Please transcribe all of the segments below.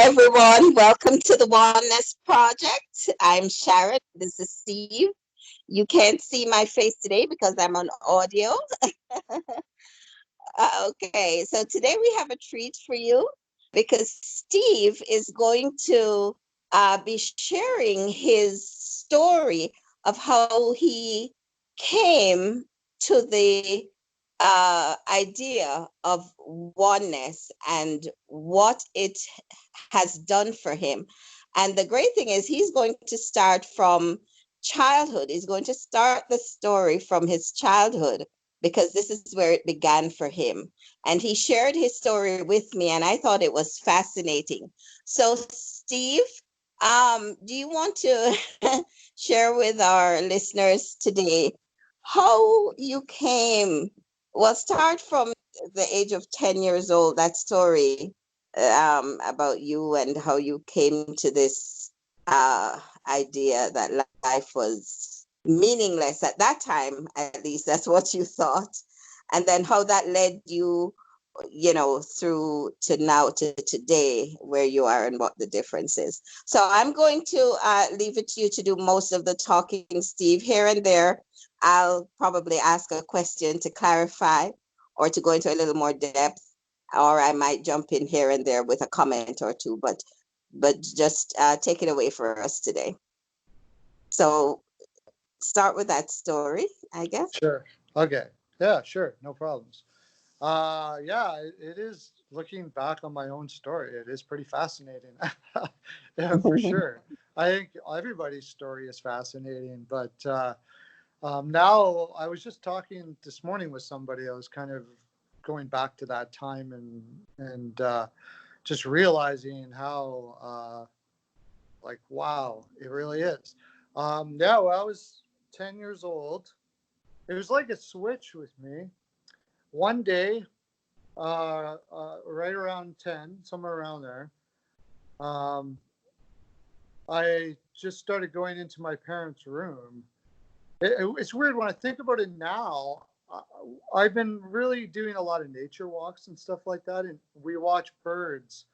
everyone. Welcome to the Oneness Project. I'm Sharon. This is Steve. You can't see my face today because I'm on audio. Okay, so today we have a treat for you because Steve is going to be sharing his story of how he came to the idea of oneness and what it has done for him. And the great thing is, he's going to start from childhood. He's going to start the story from his childhood because this is where it began for him. And he shared his story with me, and I thought it was fascinating. So, Steve, do you want to share with our listeners today how you came? Well, start from the age of 10 years old, that story about you and how you came to this idea that life was meaningless at that time, at least that's what you thought, and then how that led you, through to now to today where you are and what the difference is. So I'm going to leave it to you to do most of the talking, Steve. Here and there, I'll probably ask a question to clarify or to go into a little more depth, or I might jump in here and there with a comment or two, but just take it away for us today. So start with that story, I guess. Sure. Okay. Yeah, sure. No problems. Yeah, it is, looking back on my own story, it is pretty fascinating. Yeah, for sure. I think everybody's story is fascinating, but now I was just talking this morning with somebody. I was kind of going back to that time and just realizing how like, wow, it really is. Yeah, well, I was 10 years old. It was like a switch with me. One day, right around 10, somewhere around there, um, I just started going into my parents' room. It's weird when I think about it now. I've been really doing a lot of nature walks and stuff like that, and we watch birds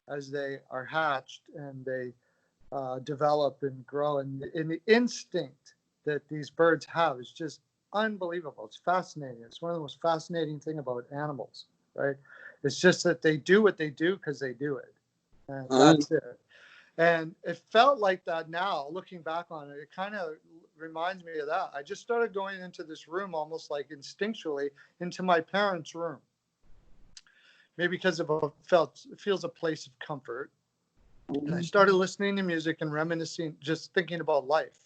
as they are hatched and they develop and grow. And the instinct that these birds have is just unbelievable. It's fascinating. It's one of the most fascinating thing about animals, right? It's just that they do what they do because they do it, and that's it. And it felt like that now, looking back on it, it kind of reminds me of that. I just started going into this room almost like instinctually into my parents' room. Maybe because it feels a place of comfort. And I started listening to music and reminiscing, just thinking about life.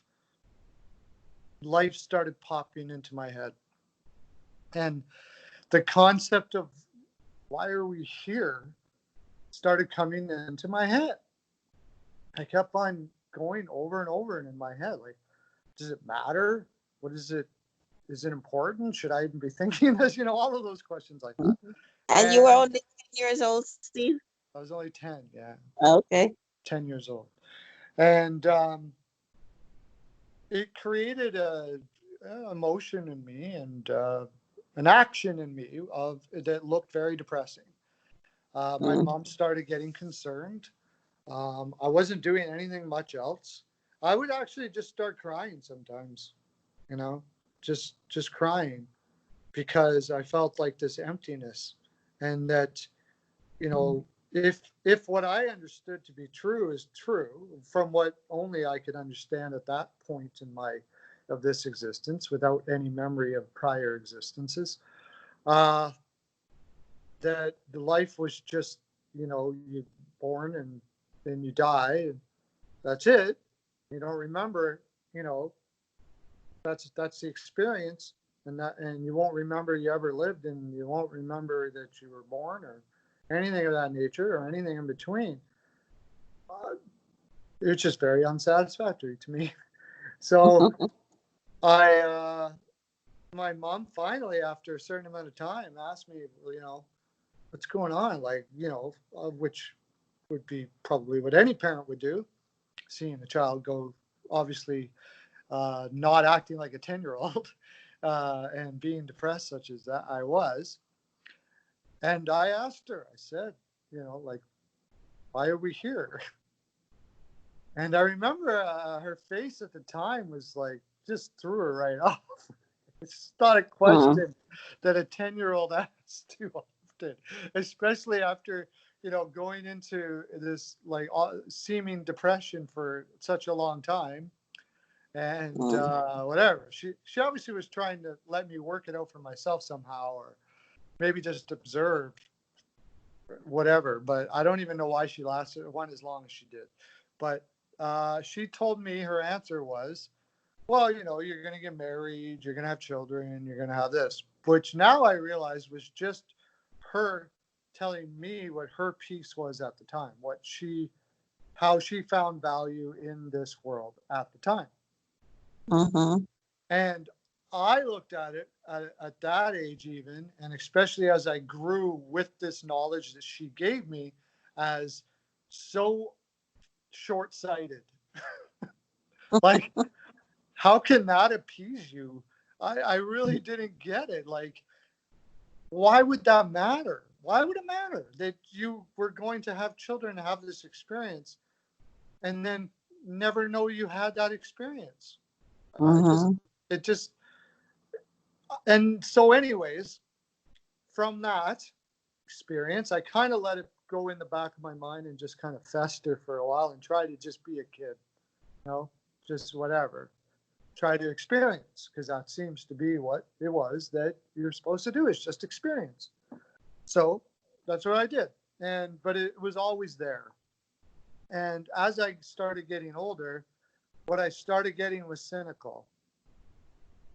Life started popping into my head. And the concept of why are we here started coming into my head. I kept on going over and over and in my head, like, does it matter? What is it? Is it important? Should I even be thinking this? All of those questions like that. And you were only 10 years old, Steve? I was only 10, yeah. Okay. 10 years old. And it created a emotion in me and an action in me that looked very depressing. My mom started getting concerned. I wasn't doing anything much else. I would actually just start crying sometimes, just crying because I felt like this emptiness, and that, if what I understood to be true is true, from what only I could understand at that point in of this existence, without any memory of prior existences, uh, that the life was just, you're born and then you die, and that's it. You don't remember, that's the experience, and you won't remember you ever lived, and you won't remember that you were born or anything of that nature or anything in between. It's just very unsatisfactory to me. So my mom finally, after a certain amount of time, asked me, what's going on? Like, which would be probably what any parent would do, seeing a child go, obviously, not acting like a 10-year-old and being depressed such as that I was. And I asked her, I said, like, Why are we here? And I remember her face at the time was like, just threw her right off. It's not a question that a 10-year-old asks too often, especially after, going into this like seeming depression for such a long time. And whatever. She obviously was trying to let me work it out for myself somehow, or maybe just observe whatever. But I don't even know why she went as long as she did. But she told me her answer was, well, you're going to get married, you're going to have children, you're going to have this, which now I realize was just her telling me what her piece was at the time, how she found value in this world at the time. Mm-hmm. And I looked at it at that age even, and especially as I grew with this knowledge that she gave me, as so short-sighted. Like, how can that appease you? I really didn't get it. Like, why would that matter? Why would it matter that you were going to have children and have this experience and then never know you had that experience? Mm-hmm. It just, and so anyways, from that experience, I kind of let it go in the back of my mind and just kind of fester for a while and try to just be a kid, just whatever. Try to experience, because that seems to be what it was that you're supposed to do, is just experience. So that's what I did. But it was always there. And as I started getting older, what I started getting was cynical,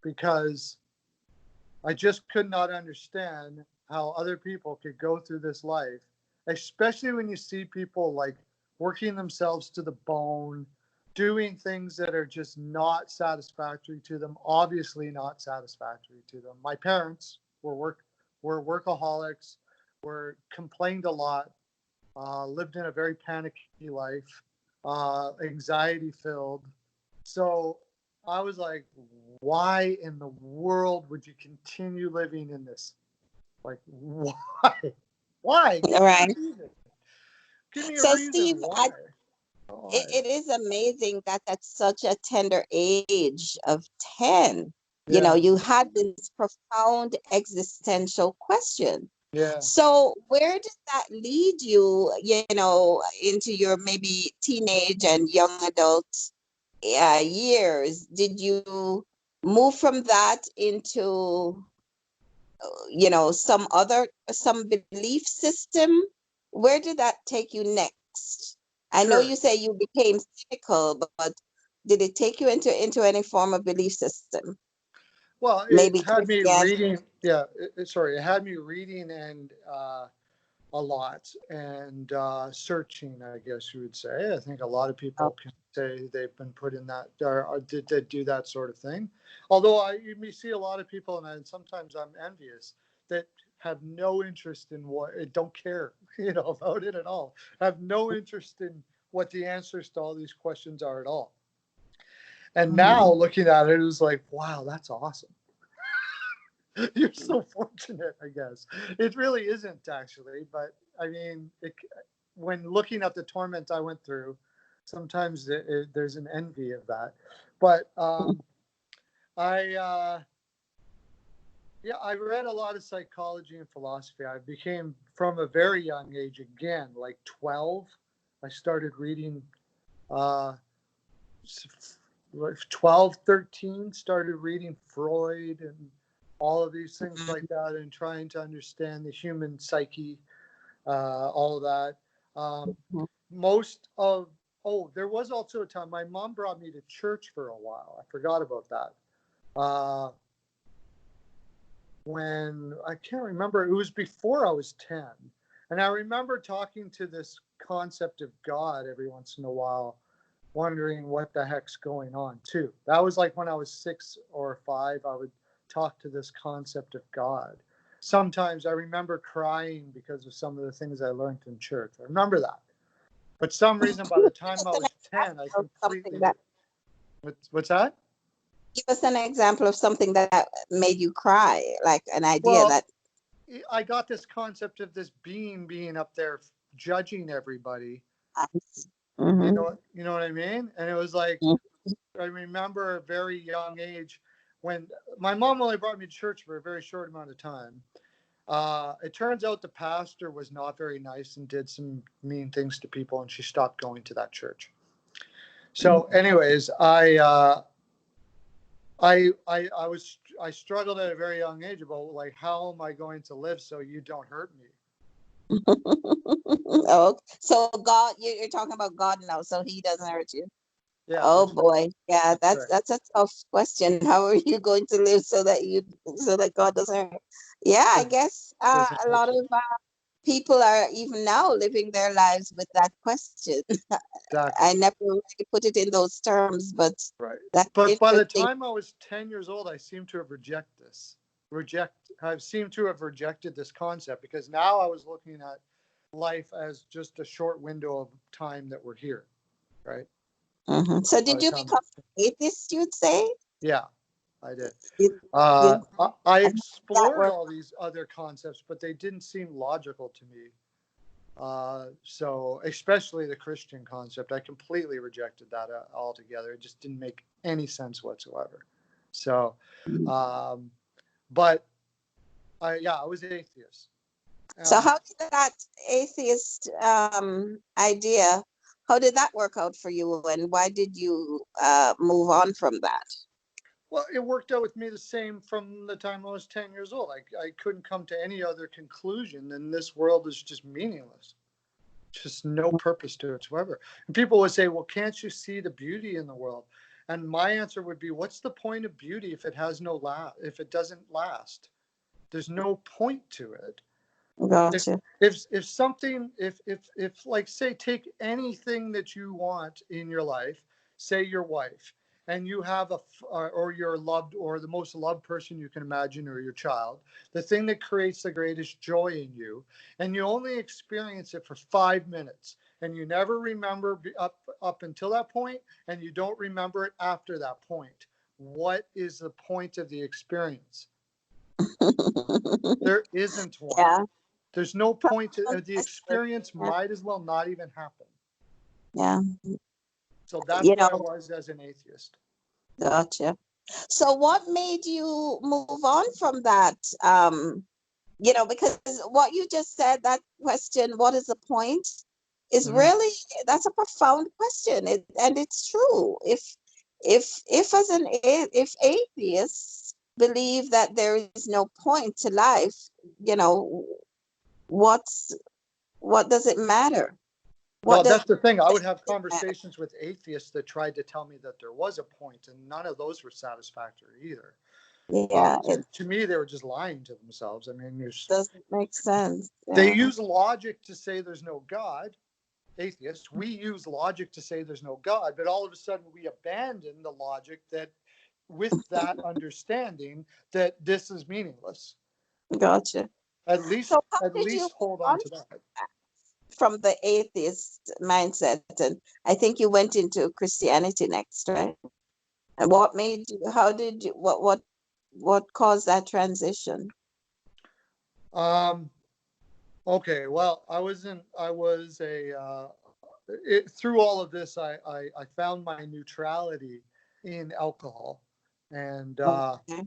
because I just could not understand how other people could go through this life, especially when you see people like working themselves to the bone, doing things that are just not satisfactory to them, obviously not satisfactory to them. My parents were workaholics, complained a lot, lived in a very panicky life, anxiety filled. So I was like, why in the world would you continue living in this? Like, why? Why? Give me a Right. reason. Give me a So, reason Steve, why. Why? it is amazing that at such a tender age of 10, Yeah. you had this profound existential question. Yeah. So where did that lead you, into your maybe teenage and young adult years? Did you move from that into, some belief system? Where did that take you next? I know Sure. you say you became cynical, but did it take you into any form of belief system? Well, it Maybe had me Christianity? reading. Yeah. Sorry. It had me reading and a lot, and searching, I guess you would say. I think a lot of people can say they've been put in that, or did they do that sort of thing. Although you may see a lot of people, and sometimes I'm envious, that have no interest in don't care, about it at all. Have no interest in what the answers to all these questions are at all. And now Mhm. looking at it, it was like, wow, that's awesome. You're so fortunate, I guess. It really isn't, actually, but I mean, when looking at the torment I went through, sometimes there's an envy of that. But I, yeah, I read a lot of psychology and philosophy. I became, from a very young age, again, like 12, I started reading, uh, 12, 13, started reading Freud and all of these things like that, and trying to understand the human psyche, all of that. Most of, there was also a time my mom brought me to church for a while. I forgot about that. When I can't remember, it was before I was 10. And I remember talking to this concept of God every once in a while, wondering what the heck's going on too. That was like when I was 6 or 5, I would talk to this concept of God. Sometimes I remember crying because of some of the things I learned in church. I remember that. But some reason by the time I was 10, I Of something completely that what's that? Give us an example of something that made you cry, like an idea Well, that. I got this concept of this being up there judging everybody. Mm-hmm. You know what I mean? And it was like, I remember a very young age when my mom only brought me to church for a very short amount of time. It turns out the pastor was not very nice and did some mean things to people, and she stopped going to that church. So, anyways, I struggled at a very young age about like, how am I going to live so you don't hurt me? Oh, so God, you're talking about God now, so He doesn't hurt you. Yeah, Oh boy, yeah, that's right. that's a tough question. How are you going to live so that God doesn't hurt? Yeah, I guess Doesn't a hurt lot of you. people are even now living their lives with that question. Exactly. I never really put it in those terms, but Right. that's But by the interesting. time I was 10 years old, I seemed to have I've seemed to have rejected this concept, because now I was looking at life as just a short window of time that we're here, right? So By did the you time, become atheist, you'd say? yeah, I did. Did, did I that explored work? all these other concepts, but they didn't seem logical to me. So especially the Christian concept, I completely rejected that altogether. It just didn't make any sense whatsoever. So, um, but I was atheist. So Um, how did that atheist idea, how did that work out for you, and why did you move on from that? well, it worked out with me the same from the time I was 10 years old. I couldn't come to any other conclusion than this world is just meaningless. Just no purpose to it whatsoever. And people would say, well, can't you see the beauty in the world? And my answer would be, what's the point of beauty if it has if it doesn't last? There's no point to it. If Gotcha. if something, if like, say, take anything that you want in your life, say your wife, and you have or your loved, or the most loved person you can imagine, or your child, the thing that creates the greatest joy in you, and you only experience it for 5 minutes, and you never remember up until that point, and you don't remember it after that point. What is the point of the experience? There isn't one. Yeah. There's no point to the Understood. experience, Yeah. might as well not even happen. Yeah. So that's You where I know, was as an atheist. gotcha. So what made you move on from that? Because what you just said, that question, what is the point, is Mm-hmm. really, that's a profound question. And it's true. If atheists believe that there is no point to life, you know, what's what does it matter? No, What does that's the thing. I would have it matter? conversations with atheists that tried to tell me that there was a point, and none of those were satisfactory either. Yeah, it To me, they were just lying to themselves. I mean, doesn't make sense. they Yeah. use logic to say there's no God. Atheists, we use logic to say there's no God, but all of a sudden we abandon the logic that, with that understanding that this is meaningless. Gotcha. At So least, how at did you least hold move on on to that. from the atheist mindset? And I think you went into Christianity next, right? And what made you, how did you, what caused that transition? Um, okay, well, I was through all of this, I found my neutrality in alcohol. And Okay.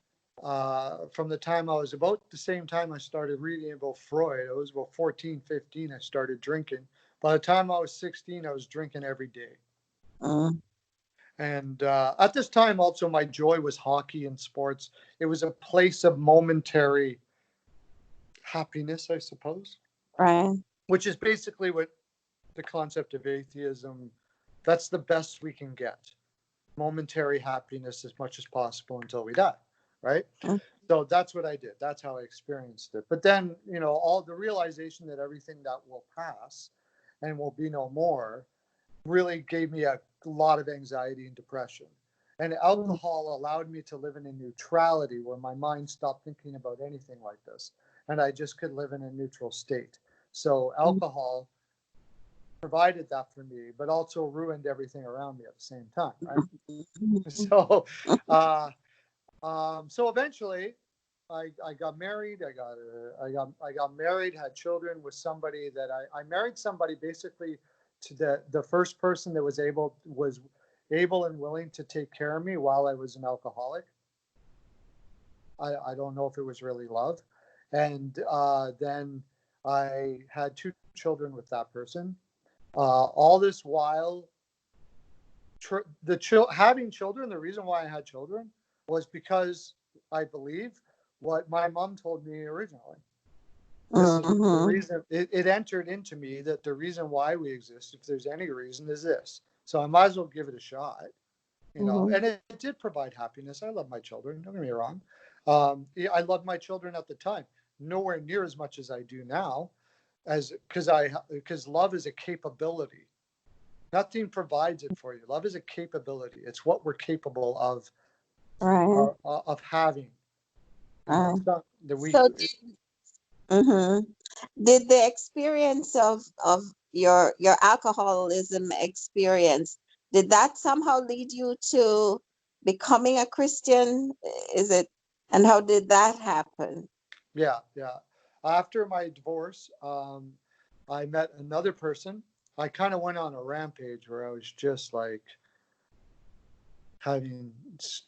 from the time I was about the same time I started reading about Freud, I was about 14, 15, I started drinking. By the time I was 16, I was drinking every day. Mm, And at this time, also, my joy was hockey and sports. It was a place of momentary happiness, I suppose, right. which is basically what the concept of atheism, that's the best we can get. Momentary happiness as much as possible until we die, right? Mm, So that's what I did. That's how I experienced it. But then, all the realization that everything that will pass and will be no more really gave me a lot of anxiety and depression. And mm, alcohol allowed me to live in a neutrality where my mind stopped thinking about anything like this. And I just could live in a neutral state. So mm. alcohol provided that for me, but also ruined everything around me at the same time, right? So, uh, so eventually, I got married. I got married, had children with somebody that I married somebody basically to the first person that was able and willing to take care of me while I was an alcoholic. I don't know if it was really love. And then I had two children with that person. All this while, having children, the reason why I had children was because I believe what my mom told me originally. This is the reason it entered into me, that the reason why we exist, if there's any reason, is this. So I might as well give it a shot, and it did provide happiness. I love my children, don't get me wrong. I loved my children at the time, nowhere near as much as I do now, because love is a capability. Nothing provides it for you. Love is a capability. It's what we're capable of having. It's not that we. So did the experience of your alcoholism experience, did that somehow lead you to becoming a Christian? Is it, and how did that happen? Yeah. After my divorce, I met another person. I kind of went on a rampage where I was just like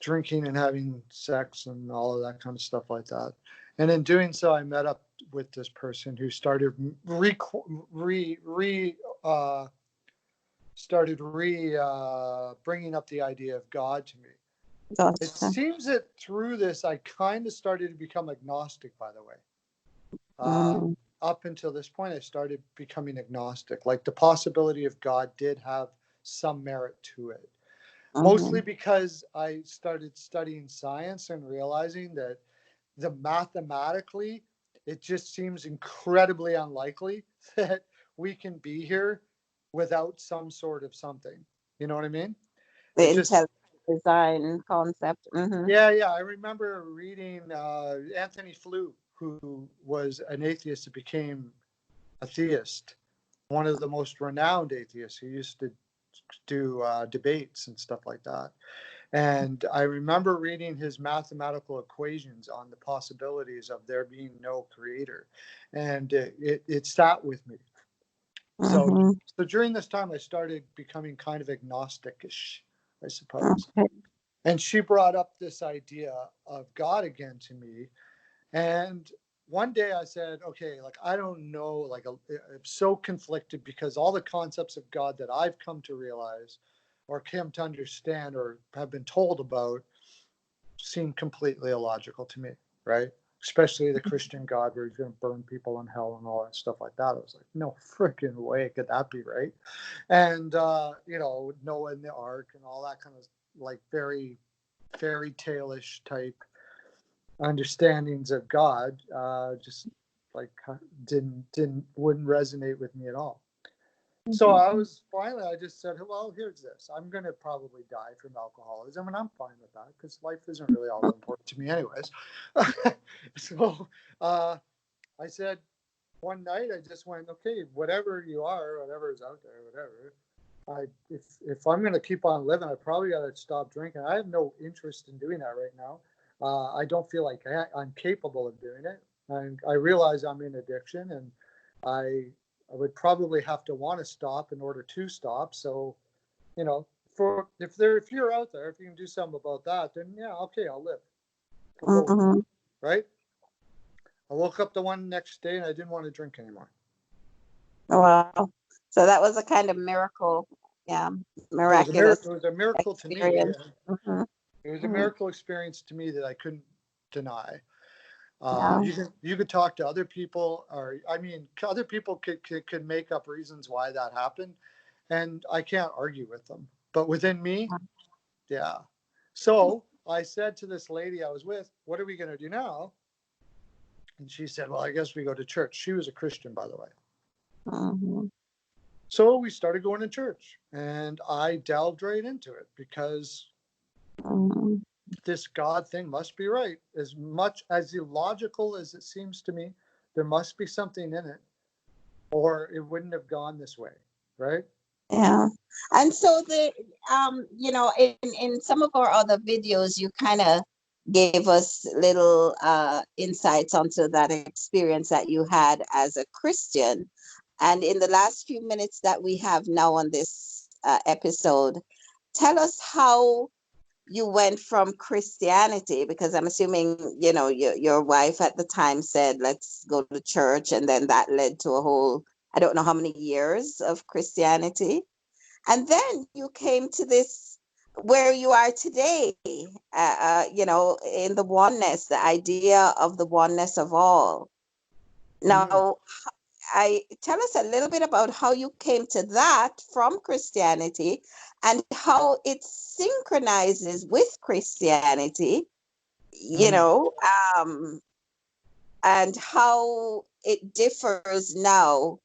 drinking and having sex and all of that kind of stuff like that. And in doing so, I met up with this person who started bringing up the idea of God to me. Gotcha. It seems that through this, I kind of started to become agnostic, by the way. Up until this point, I started becoming agnostic. Like the possibility of God did have some merit to it. Mostly because I started studying science and realizing that mathematically, it just seems incredibly unlikely that we can be here without some sort of something. You know what I mean? The It just, intelligent design concept. yeah. I remember reading Anthony Flew, who was an atheist that became a theist, one of the most renowned atheists. He used to do debates and stuff like that. And I remember reading his mathematical equations on the possibilities of there being no creator. And it sat with me. So during this time, I started becoming kind of agnostic-ish, I suppose. And she brought up this idea of God again to me. And one day I said, okay, like, I don't know, like, I'm so conflicted because all the concepts of God that I've come to realize or come to understand or have been told about seem completely illogical to me, right? Especially the Christian God where he's going to burn people in hell and all that stuff like that. I was like, no freaking way could that be right. And, Noah and the ark and all that kind of like very fairy tale-ish type understandings of God, just like wouldn't resonate with me at all. So I just said, well, here's this. I'm going to probably die from alcoholism, and I'm fine with that because life isn't really all that important to me anyways. So I said one night, I just went, okay, whatever you are, whatever is out there, whatever. If I'm going to keep on living, I probably got to stop drinking. I have no interest in doing that right now. I don't feel like I'm capable of doing it. And I realize I'm in addiction, and I would probably have to want to stop in order to stop. So, if you're out there, if you can do something about that, then yeah, okay, I'll live. Right? I woke up the one next day and I didn't want to drink anymore. Wow. So that was a kind of miracle. Yeah. Miraculous. It was a miracle experience. to me. It was a miracle experience to me that I couldn't deny. You could talk to other people, other people could make up reasons why that happened, and I can't argue with them. But within me, yeah. So I said to this lady I was with, "What are we going to do now?" And she said, "Well, I guess we go to church." She was a Christian, by the way. So we started going to church, and I delved right into it because this God thing must be right. As much as illogical as it seems to me, there must be something in it, or it wouldn't have gone this way, right? Yeah. And so in some of our other videos, you kind of gave us little insights onto that experience that you had as a Christian. And in the last few minutes that we have now on this episode, tell us how you went from Christianity, because I'm assuming, your wife at the time said, let's go to church. And then that led to a whole, I don't know how many years of Christianity. And then you came to this where you are today, in the oneness, the idea of the oneness of all. Now, I tell us a little bit about how you came to that from Christianity and how it synchronizes with Christianity, and how it differs now.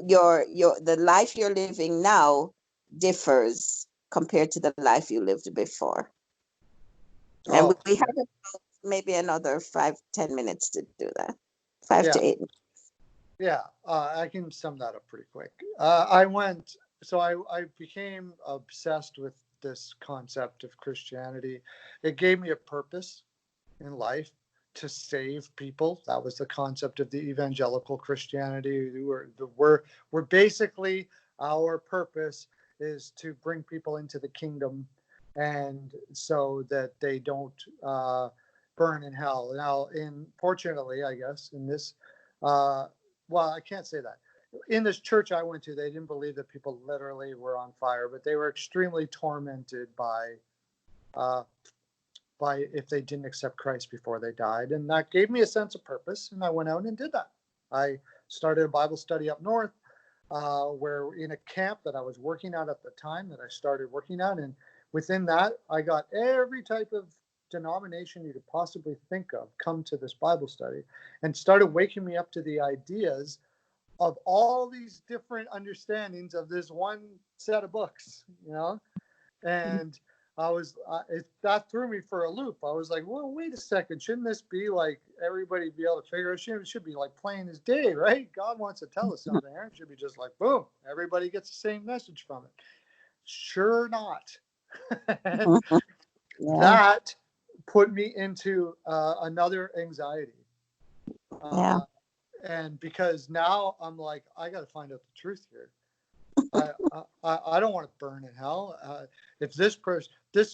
Your the life you're living now differs compared to the life you lived before. And Oh, we have maybe another 5-10 minutes to do that. 5 yeah. to 8. Yeah, I can sum that up pretty quick. I became obsessed with this concept of Christianity. It gave me a purpose in life to save people. That was the concept of the evangelical Christianity. We're basically, our purpose is to bring people into the kingdom, and so that they don't burn in hell. Now, fortunately, I guess in this. Well, I can't say that. In this church I went to, they didn't believe that people literally were on fire, but they were extremely tormented uh, by if they didn't accept Christ before they died. And that gave me a sense of purpose, and I went out and did that. I started a Bible study up north, where in a camp that I was working at the time that I started working at. And within that, I got every type of denomination you could possibly think of come to this Bible study, and started waking me up to the ideas of all these different understandings of this one set of books, and that threw me for a loop. I was like, well, wait a second, shouldn't this be like everybody be able to figure it? It should be like plain as day, right? God wants to tell us something. It should be just like, boom, everybody gets the same message from it. Sure not. And Yeah. that put me into another anxiety. Yeah. And because now I'm like, I got to find out the truth here. I don't want to burn in hell. If this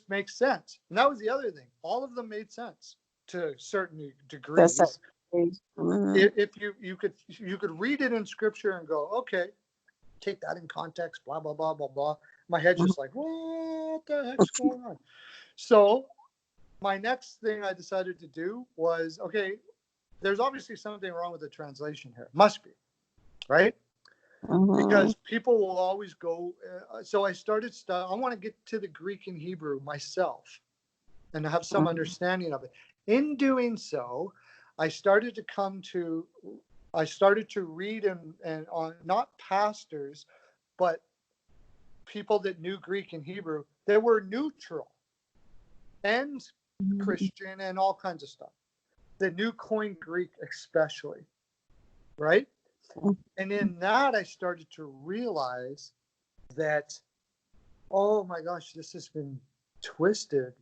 makes sense, and that was the other thing. All of them made sense to certain That's degrees. Mhm. If you could read it in scripture and go, okay, take that in context, blah blah blah blah blah. My head's just like, what the heck's going on? So my next thing I decided to do was, okay, there's obviously something wrong with the translation here. Must be, right? Mhm. Because people will always go. So I started. I want to get to the Greek and Hebrew myself, and have some understanding of it. In doing so, I started to come to. I started to read and on not pastors, but people that knew Greek and Hebrew. They were neutral and Christian and all kinds of stuff. That knew Koine Greek especially, right? And in that, I started to realize that, oh my gosh, this has been twisted.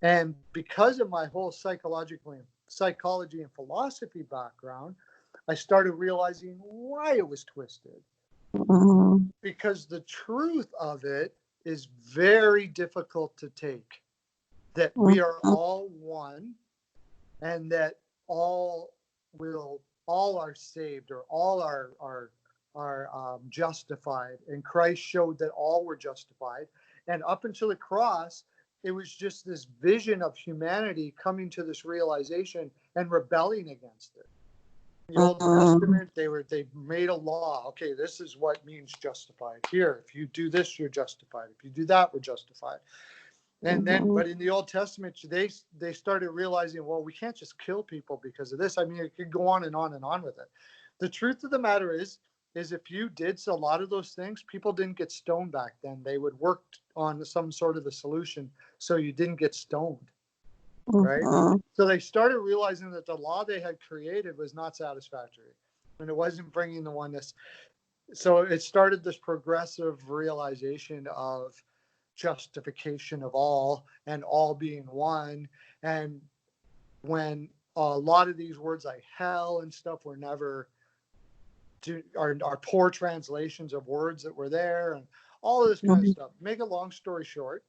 And because of my whole psychology and philosophy background, I started realizing why it was twisted. Mhm. Because the truth of it is very difficult to take. That we are all one, and that all are saved, or all are justified, and Christ showed that all were justified. And up until the cross, it was just this vision of humanity coming to this realization and rebelling against it. The Old Testament, they made a law. Okay, this is what means justified. Here, if you do this, you're justified. If you do that, we're justified. And then, but in the Old Testament, they started realizing, well, we can't just kill people because of this. I mean, it could go on and on and on with it. The truth of the matter is if you did a lot of those things, people didn't get stoned back then. They would work on some sort of a solution so you didn't get stoned, right? So they started realizing that the law they had created was not satisfactory, and it wasn't bringing the oneness. So it started this progressive realization of justification of all and all being one. And when a lot of these words like hell and stuff were never are poor translations of words that were there, and all of this kind of Mhm. stuff. Make a long story short,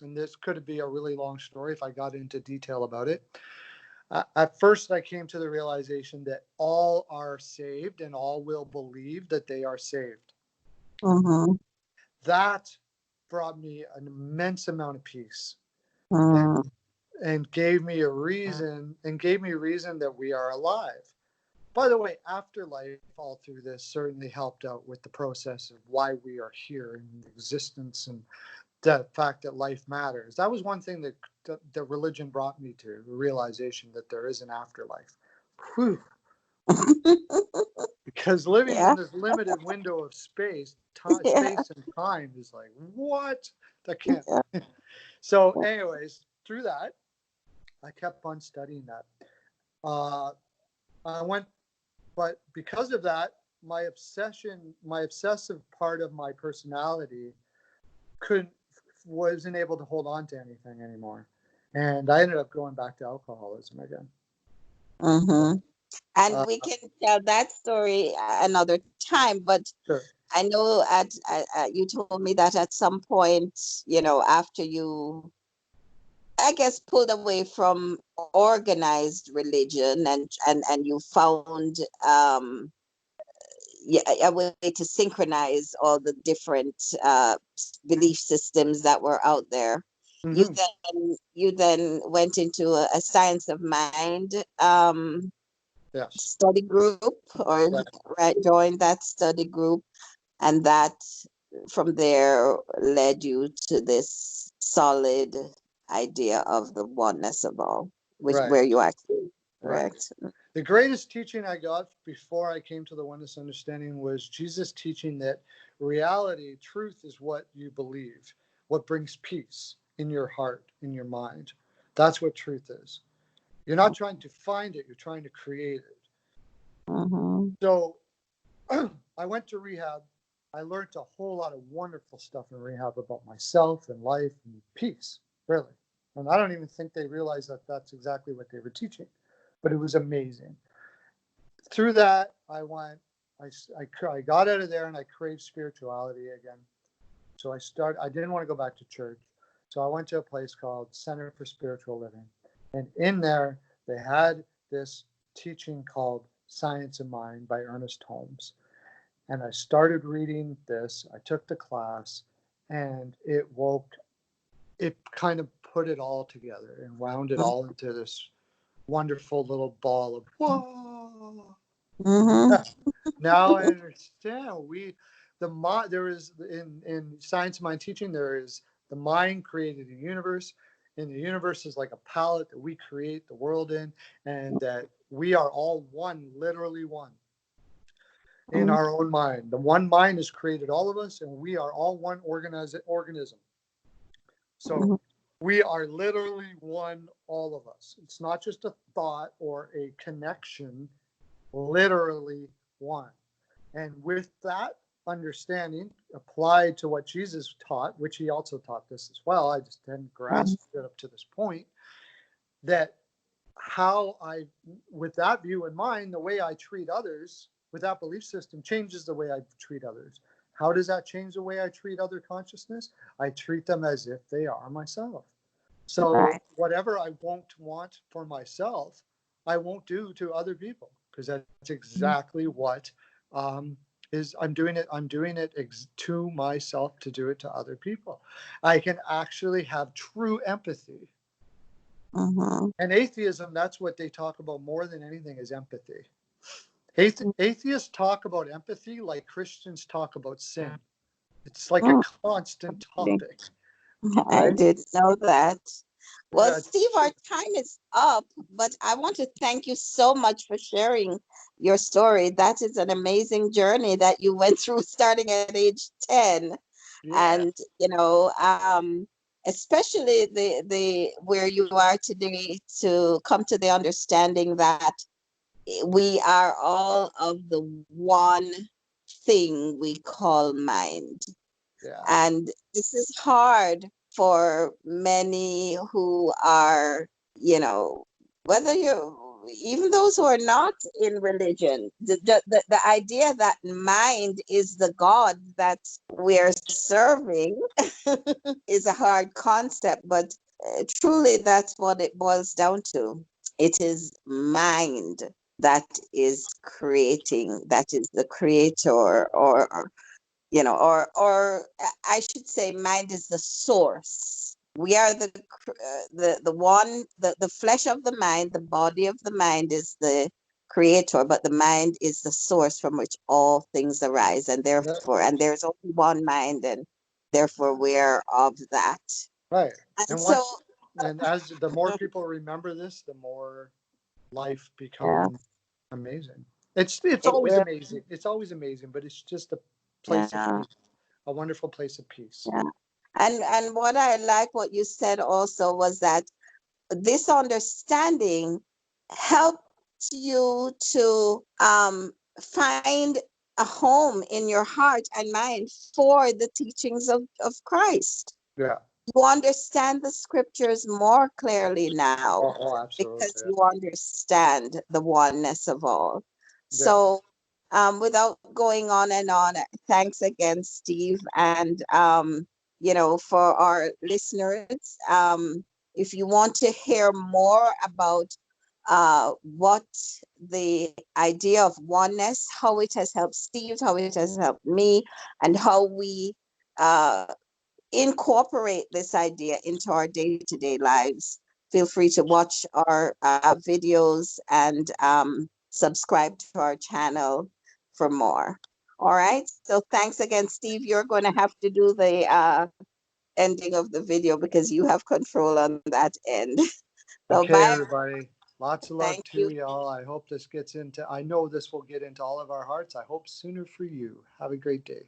and this could be a really long story if I got into detail about it. At first, I came to the realization that all are saved and all will believe that they are saved. Mhm. That brought me an immense amount of peace, and, Mhm. and gave me a reason that we are alive. By the way, afterlife all through this certainly helped out with the process of why we are here in existence, and the fact that life matters. That was one thing that religion brought me to, the realization that there is an afterlife. Whew. Because living in Yeah. this limited window of space, Yeah. space and time is like, what? That can't. Yeah. So, anyways, through that, I kept on studying that. Uh, I went, but because of that, my obsessive part of my personality couldn't wasn't able to hold on to anything anymore, and I ended up going back to alcoholism again. Mhm. And Uh, we can tell that story another time, but sure. I know you told me that at some point, after you, I guess, pulled away from organized religion, and you found yeah, a way to synchronize all the different belief systems that were out there. You Mm-hmm. then went into a science of mind Yes. study group, or Right. right, joined that study group, and that from there led you to this solid idea of the oneness of all, which Right. where you actually Right. correct. The greatest teaching I got before I came to the oneness understanding was Jesus teaching that reality, truth is what you believe, what brings peace in your heart, in your mind. That's what truth is. You're not trying to find it, you're trying to create it. Mm-hmm. So I went to rehab. I learned a whole lot of wonderful stuff in rehab about myself and life and peace, really. And I don't even think they realized that that's exactly what they were teaching, but it was amazing. Through that, I got out of there and I craved spirituality again. So I didn't want to go back to church. So I went to a place called Center for Spiritual Living. And in there, they had this teaching called Science of Mind by Ernest Holmes. And I started reading this. I took the class, and it kind of put it all together and wound it all into this wonderful little ball of whoa. Mm-hmm. Now I understand. There is in Science of Mind teaching, there is the mind created a universe, and the universe is like a palette that we create the world in, and that we are all one, literally one, in our own mind. The one mind has created all of us, and we are all one organism. So Mm-hmm. we are literally one, all of us. It's not just a thought or a connection, literally one. And with that understanding applied to what Jesus taught, which he also taught this as well, I just hadn't grasped it up to this point, that with that view in mind, the way I treat others with that belief system changes the way I treat others. How does that change the way I treat other consciousness? I treat them as if they are myself. So Right. whatever I won't want for myself, I won't do to other people, because that's exactly what is I'm doing it. I'm doing it to myself to do it to other people. I can actually have true empathy. Mm-hmm. And atheism, that's what they talk about more than anything, is empathy. Atheists talk about empathy like Christians talk about sin. It's like a constant topic, I right? didn't know that. Well, Yeah, Steve, our time is up, but I want to thank you so much for sharing your story. That is an amazing journey that you went through starting at age 10. yeah, And, especially the where you are today, to come to the understanding that we are all of the one thing we call mind. Yeah. And this is hard for many who are, whether you're, even those who are not in religion, the idea that mind is the God that we're serving is a hard concept, but truly that's what it boils down to. It is mind that is creating, that is the creator, or I should say mind is the source. We are the one, the flesh of the mind, the body of the mind is the creator, but the mind is the source from which all things arise, and That, therefore, and there's only one mind, and therefore we're of that. right. And And so, once, and as the more people remember this, the more life yeah, becomes amazing. It's it always will, amazing. It's always amazing, but it's just a place of yeah, peace, a wonderful place of peace. yeah. And what I like what you said also was that this understanding helped you to find a home in your heart and mind for the teachings of Christ. Yeah. You understand the scriptures more clearly now Oh, because absolutely. you understand the oneness of all. Yeah. So, without going on and on, thanks again, Steve. And, for our listeners, if you want to hear more about what the idea of oneness, how it has helped Steve, how it has helped me, and how we uh, incorporate this idea into our day-to-day lives, feel free to watch our videos and subscribe to our channel for more. All right. So thanks again, Steve. You're going to have to do the ending of the video because you have control on that end. So Okay, bye. everybody. Lots of love Thank to you. y'all. I hope this gets into, I know this will get into all of our hearts. I hope sooner for you. Have a great day.